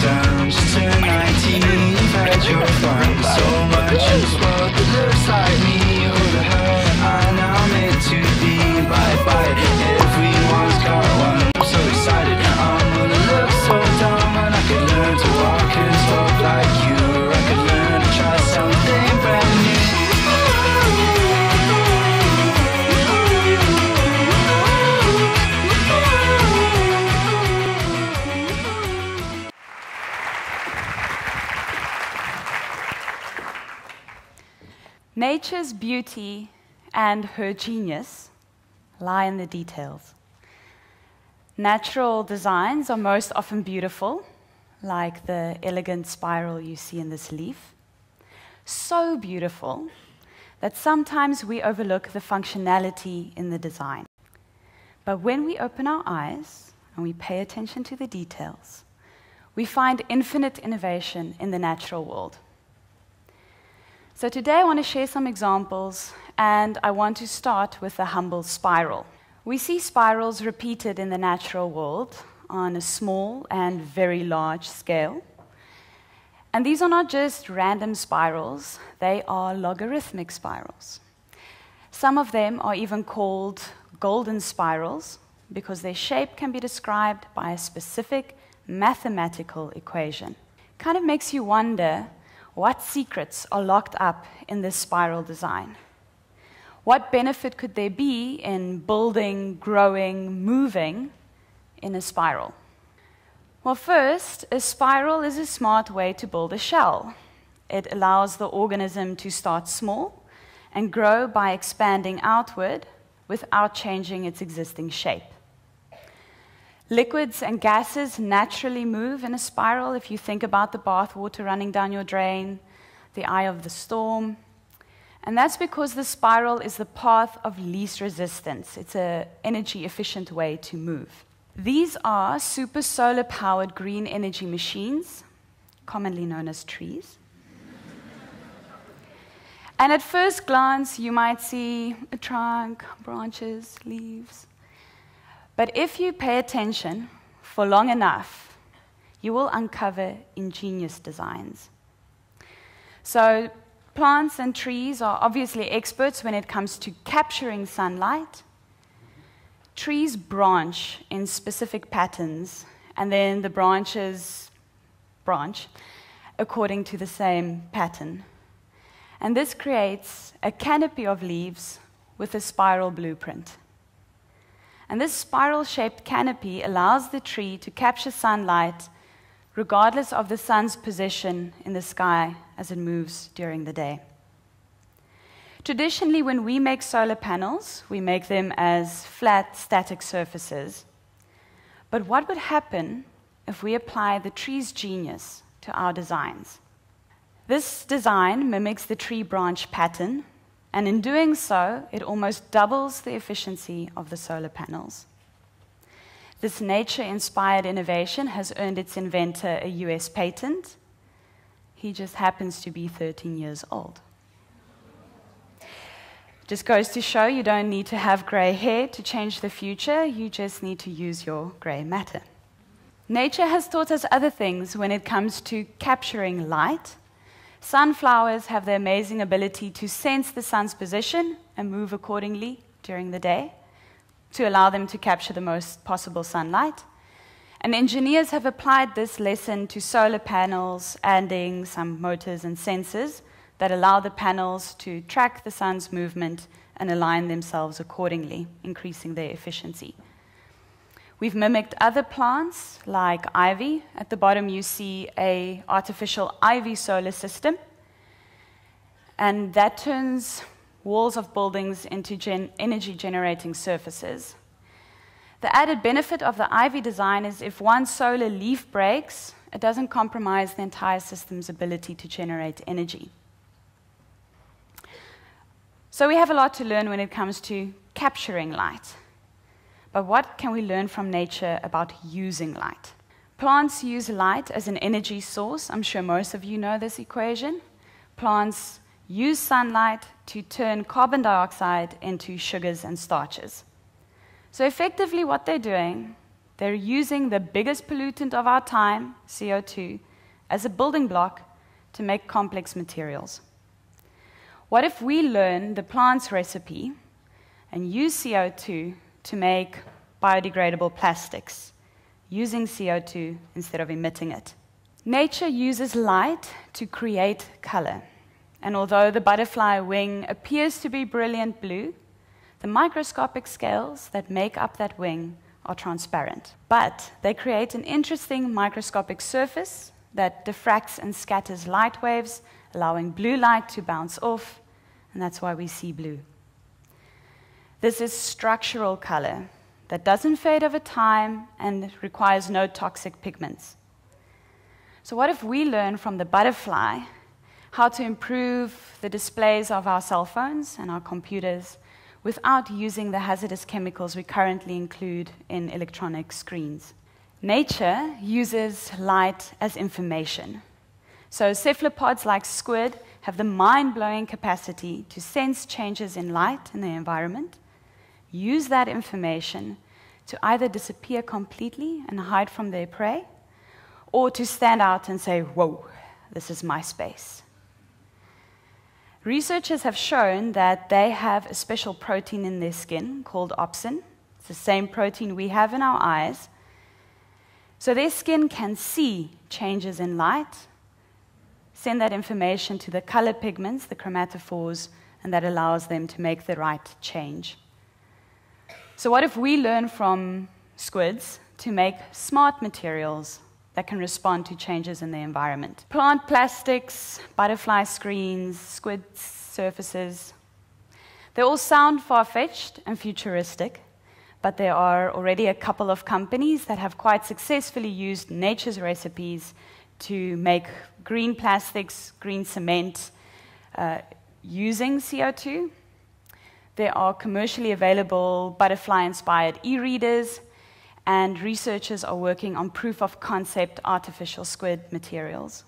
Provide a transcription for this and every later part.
done. Just turned 19, you've had your fun. So much is what that looks like me or the her I'm now meant to be. Bye bye, everyone's got one. I'm so excited, I'm gonna look so dumb. And I could learn to walk and talk like you, or I could learn to try something brand new. Nature's beauty and her genius lie in the details. Natural designs are most often beautiful, like the elegant spiral you see in this leaf. So beautiful that sometimes we overlook the functionality in the design. But when we open our eyes and we pay attention to the details, we find infinite innovation in the natural world. So today I want to share some examples, and I want to start with the humble spiral. We see spirals repeated in the natural world on a small and very large scale. And these are not just random spirals, they are logarithmic spirals. Some of them are even called golden spirals because their shape can be described by a specific mathematical equation. Kind of makes you wonder what secrets are locked up in this spiral design. What benefit could there be in building, growing, moving in a spiral? Well, first, a spiral is a smart way to build a shell. It allows the organism to start small and grow by expanding outward without changing its existing shape. Liquids and gases naturally move in a spiral. If you think about the bath water running down your drain, the eye of the storm. And that's because the spiral is the path of least resistance. It's an energy-efficient way to move. These are super solar-powered green energy machines, commonly known as trees. And at first glance, you might see a trunk, branches, leaves. But if you pay attention for long enough, you will uncover ingenious designs. So plants and trees are obviously experts when it comes to capturing sunlight. Trees branch in specific patterns, and then the branches branch according to the same pattern. And this creates a canopy of leaves with a spiral blueprint. And this spiral-shaped canopy allows the tree to capture sunlight regardless of the sun's position in the sky as it moves during the day. Traditionally, when we make solar panels, we make them as flat, static surfaces. But what would happen if we apply the tree's genius to our designs? This design mimics the tree branch pattern, and in doing so, it almost doubles the efficiency of the solar panels. This nature-inspired innovation has earned its inventor a US patent. He just happens to be 13 years old. Just goes to show you don't need to have gray hair to change the future, you just need to use your gray matter. Nature has taught us other things when it comes to capturing light. Sunflowers have the amazing ability to sense the sun's position and move accordingly during the day to allow them to capture the most possible sunlight. And engineers have applied this lesson to solar panels, adding some motors and sensors that allow the panels to track the sun's movement and align themselves accordingly, increasing their efficiency. We've mimicked other plants like ivy. At the bottom you see an artificial ivy solar system, and that turns walls of buildings into energy-generating surfaces. The added benefit of the ivy design is if one solar leaf breaks, it doesn't compromise the entire system's ability to generate energy. So we have a lot to learn when it comes to capturing light. But what can we learn from nature about using light? Plants use light as an energy source. I'm sure most of you know this equation. Plants use sunlight to turn carbon dioxide into sugars and starches. So effectively what they're doing They're using the biggest pollutant of our time, CO2, as a building block to make complex materials. What if we learn the plant's recipe and use CO2 to make biodegradable plastics, using CO2 instead of emitting it? Nature uses light to create color. And although the butterfly wing appears to be brilliant blue, the microscopic scales that make up that wing are transparent. But they create an interesting microscopic surface that diffracts and scatters light waves, allowing blue light to bounce off, and that's why we see blue. This is structural color that doesn't fade over time and requires no toxic pigments. So what if we learn from the butterfly how to improve the displays of our cell phones and our computers without using the hazardous chemicals we currently include in electronic screens? Nature uses light as information. So cephalopods like squid have the mind-blowing capacity to sense changes in light in the environment, use that information to either disappear completely and hide from their prey, or to stand out and say, "Whoa, this is my space." Researchers have shown that they have a special protein in their skin called opsin. It's the same protein we have in our eyes. So their skin can see changes in light, send that information to the color pigments, the chromatophores, and that allows them to make the right change. So what if we learn from squids to make smart materials that can respond to changes in the environment? Plant plastics, butterfly screens, squid surfaces, they all sound far-fetched and futuristic, but there are already a couple of companies that have quite successfully used nature's recipes to make green plastics, green cement, using CO2. There are commercially available butterfly-inspired e-readers, and researchers are working on proof-of-concept artificial squid materials.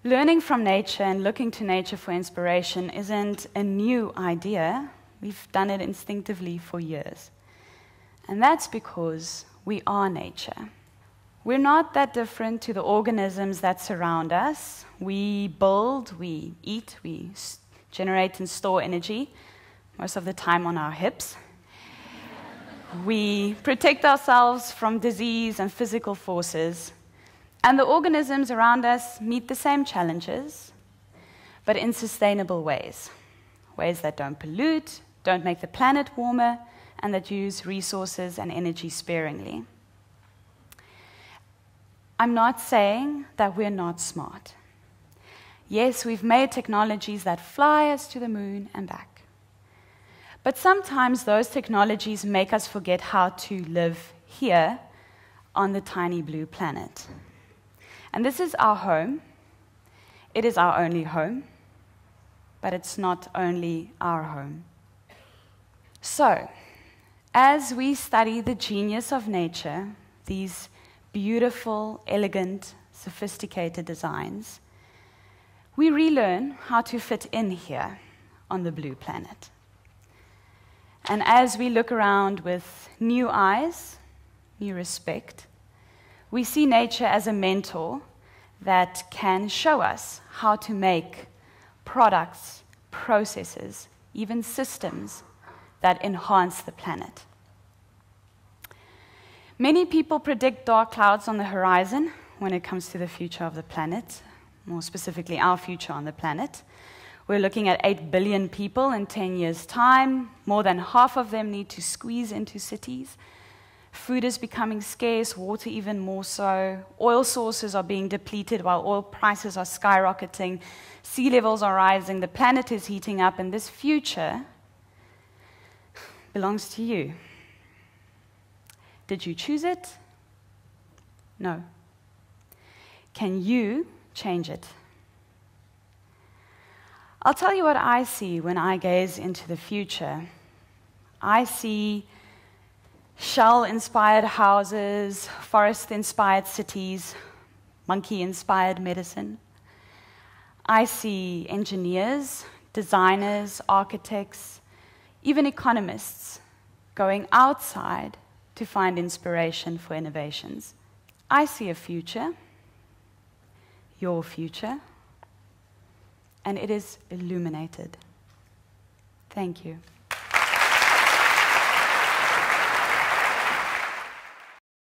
Learning from nature and looking to nature for inspiration isn't a new idea. We've done it instinctively for years. And that's because we are nature. We're not that different to the organisms that surround us. We build, we eat, we generate and store energy, most of the time on our hips. We protect ourselves from disease and physical forces. And the organisms around us meet the same challenges, but in sustainable ways. Ways that don't pollute, don't make the planet warmer, and that use resources and energy sparingly. I'm not saying that we're not smart. Yes, we've made technologies that fly us to the moon and back. But sometimes those technologies make us forget how to live here on the tiny blue planet. And this is our home. It is our only home, but it's not only our home. So, as we study the genius of nature, these beautiful, elegant, sophisticated designs, we relearn how to fit in here on the blue planet. And as we look around with new eyes, new respect, we see nature as a mentor that can show us how to make products, processes, even systems that enhance the planet. Many people predict dark clouds on the horizon when it comes to the future of the planet, more specifically our future on the planet. We're looking at 8 billion people in 10 years' time. More than half of them need to squeeze into cities. Food is becoming scarce, water even more so. Oil sources are being depleted while oil prices are skyrocketing. Sea levels are rising, the planet is heating up, and this future belongs to you. Did you choose it? No. Can you change it? I'll tell you what I see when I gaze into the future. I see shell-inspired houses, forest-inspired cities, monkey-inspired medicine. I see engineers, designers, architects, even economists going outside to find inspiration for innovations. I see a future, your future, and it is illuminated. Thank you.